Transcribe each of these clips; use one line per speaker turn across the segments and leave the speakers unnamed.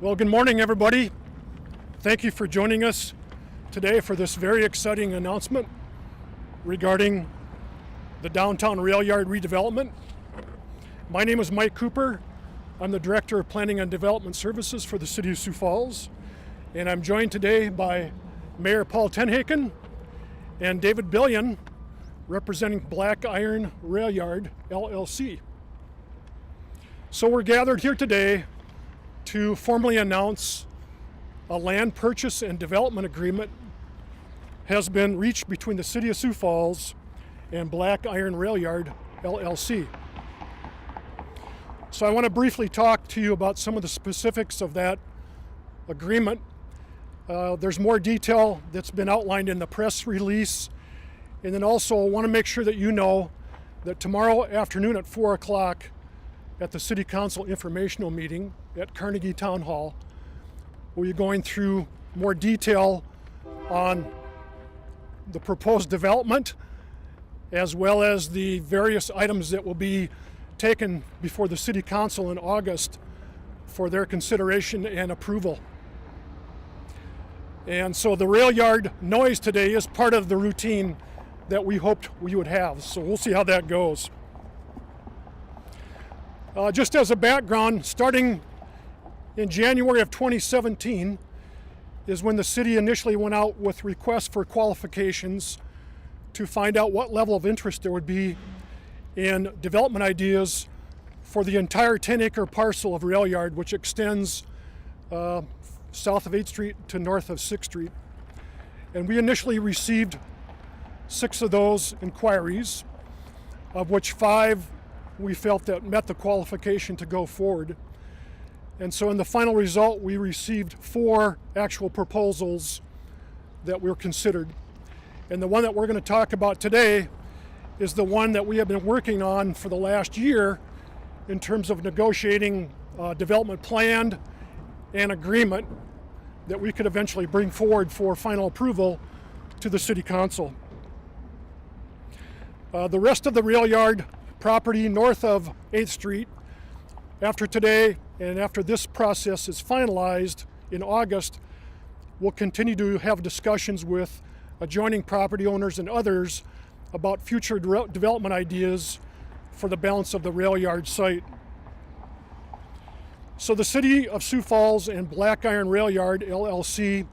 Well, good morning, everybody. Thank you for joining us today for this very exciting announcement regarding the downtown Railyard redevelopment. My name is Mike Cooper. I'm the Director of Planning and Development Services for the City of Sioux Falls, and I'm joined today by Mayor Paul Tenhaken and David Billion, representing Black Iron Railyard, LLC. So we're gathered here today to formally announce a land purchase and development agreement has been reached between the City of Sioux Falls and Black Iron Railyard, LLC. So I want to briefly talk to you about some of the specifics of that agreement. There's more detail that's been outlined in the press release. And then also I want to make sure that you know that tomorrow afternoon at 4 o'clock at the City Council informational meeting at Carnegie Town Hall, we'll be going through more detail on the proposed development as well as the various items that will be taken before the City Council in August for their consideration and approval. And so the Railyard noise today is part of the routine that we hoped we would have. So we'll see how that goes. Just as a background, starting in January of 2017 is when the city initially went out with requests for qualifications to find out what level of interest there would be in development ideas for the entire 10-acre parcel of Railyard, which extends south of 8th Street to north of 6th Street. And we initially received 6 of those inquiries, of which 5 we felt that met the qualification to go forward. And so in the final result, we received 4 actual proposals that were considered. And the one that we're going to talk about today is the one that we have been working on for the last year in terms of negotiating development plan and agreement that we could eventually bring forward for final approval to the City Council. The rest of the Railyard property north of 8th Street, after today and after this process is finalized in August, we'll continue to have discussions with adjoining property owners and others about future development ideas for the balance of the Railyard site. So the City of Sioux Falls and Black Iron Railyard, LLC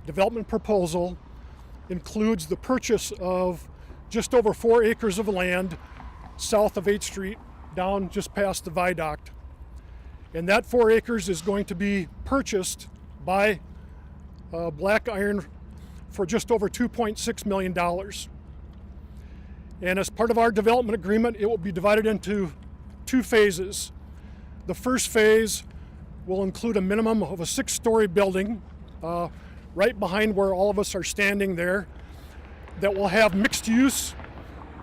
development proposal includes the purchase of just over 4 acres of land south of 8th Street, down just past the viaduct. And that 4 acres is going to be purchased by Black Iron for just over $2.6 million. And as part of our development agreement, it will be divided into 2 phases. The first phase will include a minimum of a 6-story building right behind where all of us are standing there that will have mixed use,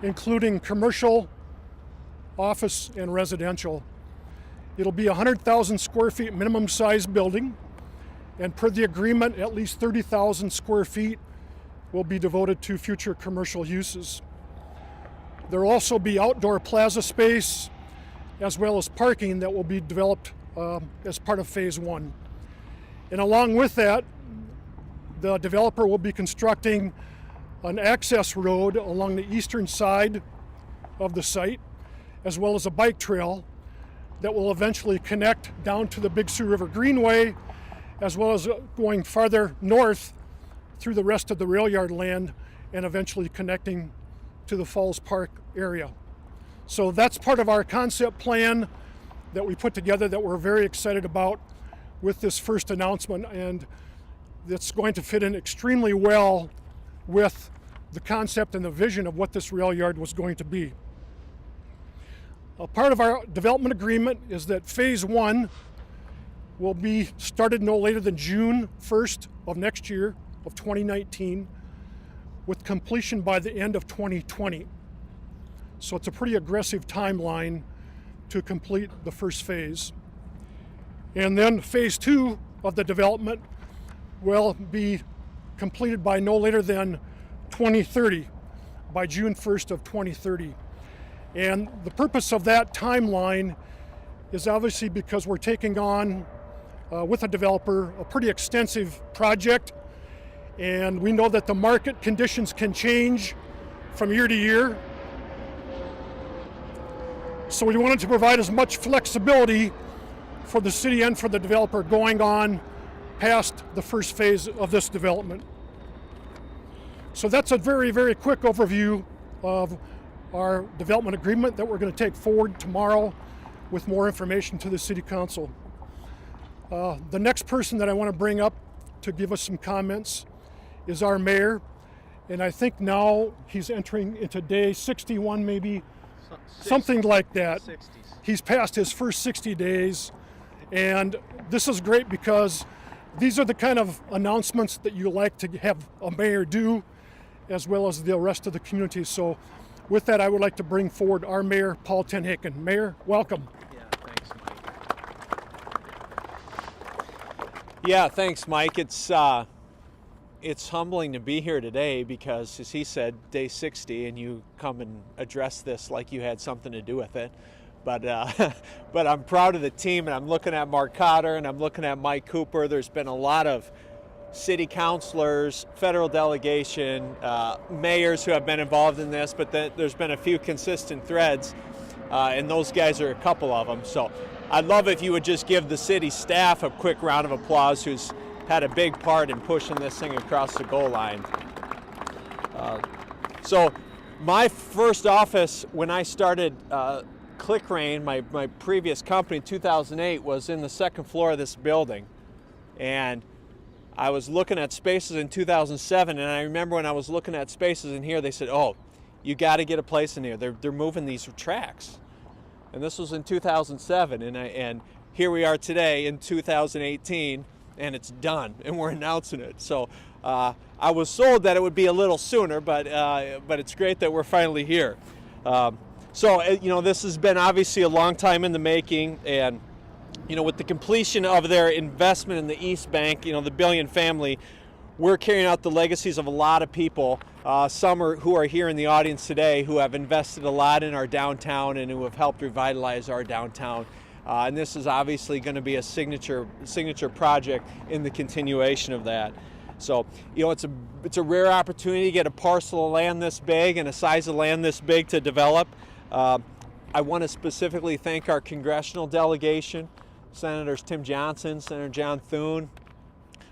including commercial, office, and residential. It'll be 100,000 square feet minimum size building, and per the agreement, at least 30,000 square feet will be devoted to future commercial uses. There will also be outdoor plaza space as well as parking that will be developed as part of phase 1. And along with that, the developer will be constructing an access road along the eastern side of the site, as well as a bike trail that will eventually connect down to the Big Sioux River Greenway, as well as going farther north through the rest of the Railyard land and eventually connecting to the Falls Park area. So that's part of our concept plan that we put together that we're very excited about with this first announcement, and it's going to fit in extremely well with the concept and the vision of what this Railyard was going to be. A part of our development agreement is that phase 1 will be started no later than June 1st of next year, of 2019, with completion by the end of 2020. So it's a pretty aggressive timeline to complete the first phase. And then phase 2 of the development will be completed by no later than 2030, by June 1st of 2030. And the purpose of that timeline is obviously because we're taking on with a developer, a pretty extensive project. And we know that the market conditions can change from year to year. So we wanted to provide as much flexibility for the city and for the developer going on past the first phase of this development. So that's a very, very quick overview of our development agreement that we're going to take forward tomorrow with more information to the City Council. The next person that I want to bring up to give us some comments is our mayor, and I think now he's entering into day 61 maybe, something like that.
60s.
He's passed his first 60 days, and this is great because these are the kind of announcements that you like to have a mayor do, as well as the rest of the community. So with that, I would like to bring forward our mayor, Paul Tenhaken. Mayor, welcome.
Yeah, thanks, Mike. It's humbling to be here today because, as he said, day 60, and you come and address this like you had something to do with it. But but I'm proud of the team, and I'm looking at Mark Cotter, and I'm looking at Mike Cooper. There's been a lot of city councilors, federal delegation, mayors who have been involved in this, but there's been a few consistent threads, and those guys are a couple of them. So I'd love if you would just give the city staff a quick round of applause who's had a big part in pushing this thing across the goal line. So my first office when I started ClickRain, my previous company in 2008, was in the second floor of this building. And I was looking at spaces in 2007, and I remember when I was looking at spaces in here, they said, oh, you got to get a place in here. They're moving these tracks. And this was in 2007, and here we are today in 2018, and it's done, and we're announcing it. So I was sold that it would be a little sooner, but it's great that we're finally here. So you know, this has been obviously a long time in the making, and you know, with the completion of their investment in the East Bank, you know, the Billion family, we're carrying out the legacies of a lot of people, some who are here in the audience today, who have invested a lot in our downtown and who have helped revitalize our downtown. And this is obviously going to be a signature project in the continuation of that. So, you know, it's a rare opportunity to get a parcel of land this big and a size of land this big to develop. I want to specifically thank our congressional delegation, Senators Tim Johnson, Senator John Thune,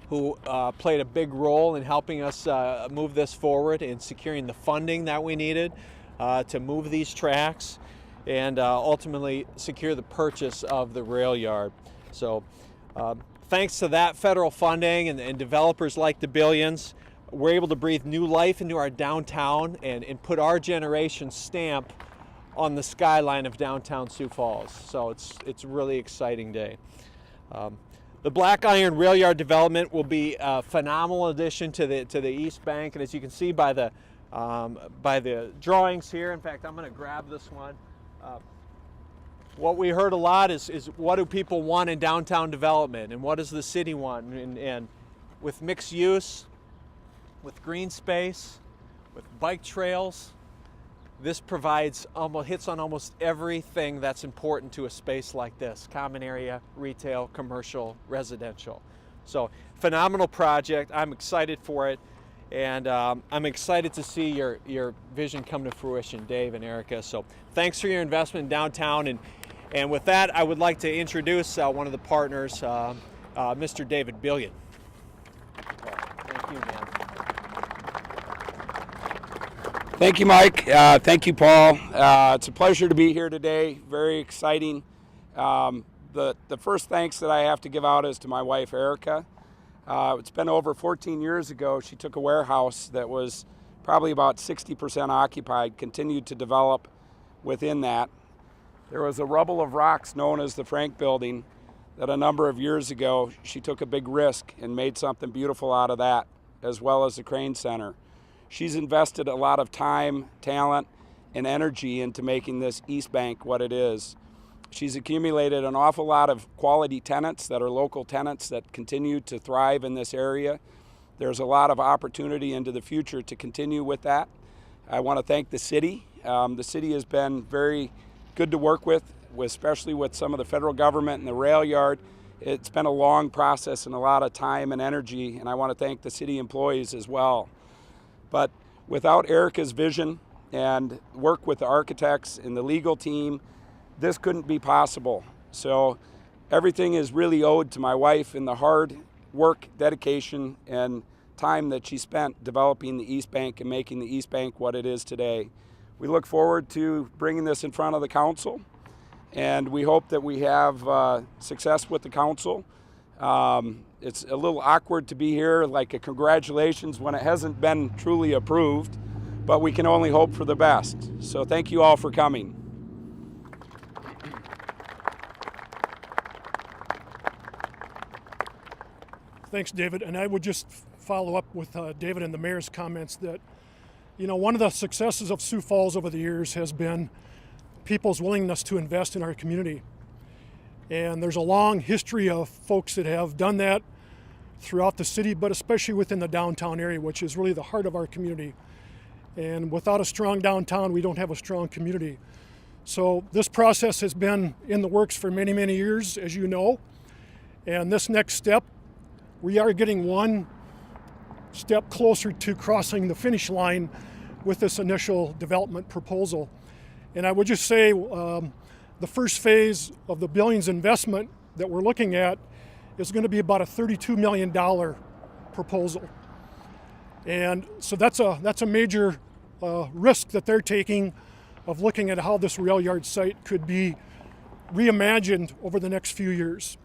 who played a big role in helping us move this forward and securing the funding that we needed to move these tracks and ultimately secure the purchase of the Railyard. So thanks to that federal funding and developers like the Billions, we're able to breathe new life into our downtown and put our generation's stamp on the skyline of downtown Sioux Falls. So it's a really exciting day. The Black Iron Railyard development will be a phenomenal addition to the East Bank, and as you can see by the drawings here, in fact, I'm going to grab this one. What we heard a lot is what do people want in downtown development, and what does the city want? And with mixed use, with green space, with bike trails, this hits on almost everything that's important to a space like this: common area, retail, commercial, residential. So phenomenal project. I'm excited for it, and I'm excited to see your vision come to fruition, Dave and Erica. So thanks for your investment in downtown, and with that, I would like to introduce one of the partners, Mr. David Billion. Thank you, man.
Thank you, Mike. Thank you, Paul. It's a pleasure to be here today. Very exciting. The first thanks that I have to give out is to my wife, Erica. It's been over 14 years ago. She took a warehouse that was probably about 60% occupied, continued to develop within that. There was a rubble of rocks known as the Frank Building that a number of years ago she took a big risk and made something beautiful out of that, as well as the Crane Center. She's invested a lot of time, talent, and energy into making this East Bank what it is. She's accumulated an awful lot of quality tenants that are local tenants that continue to thrive in this area. There's a lot of opportunity into the future to continue with that. I want to thank the city. The city has been very good to work with, especially with some of the federal government and the Railyard It's been a long process and a lot of time and energy, and I want to thank the city employees as well. But without Erica's vision and work with the architects and the legal team, this couldn't be possible. So everything is really owed to my wife and the hard work, dedication, and time that she spent developing the East Bank and making the East Bank what it is today. We look forward to bringing this in front of the council, and we hope that we have success with the council. It's a little awkward to be here, like a congratulations when it hasn't been truly approved, but we can only hope for the best. So thank you all for coming.
Thanks, David. And I would just follow up with David and the mayor's comments that, you know, one of the successes of Sioux Falls over the years has been people's willingness to invest in our community. And there's a long history of folks that have done that throughout the city, but especially within the downtown area, which is really the heart of our community. And without a strong downtown, we don't have a strong community. So this process has been in the works for many, many years, as you know. And this next step, we are getting one step closer to crossing the finish line with this initial development proposal. And I would just say the first phase of the billions investment that we're looking at is going to be about a $32 million proposal. And so that's a major risk that they're taking of looking at how this Railyard site could be reimagined over the next few years.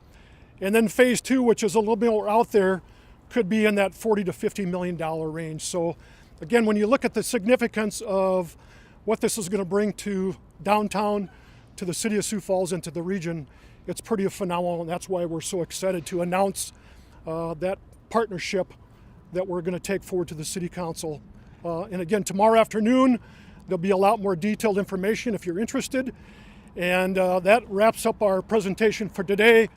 And then phase two, which is a little bit more out there, could be in that $40 to $50 million range. So again, when you look at the significance of what this is going to bring to downtown, to the city of Sioux Falls, and to the region, it's pretty phenomenal, and that's why we're so excited to announce that partnership that we're going to take forward to the city council. And again, tomorrow afternoon, there'll be a lot more detailed information if you're interested. And that wraps up our presentation for today.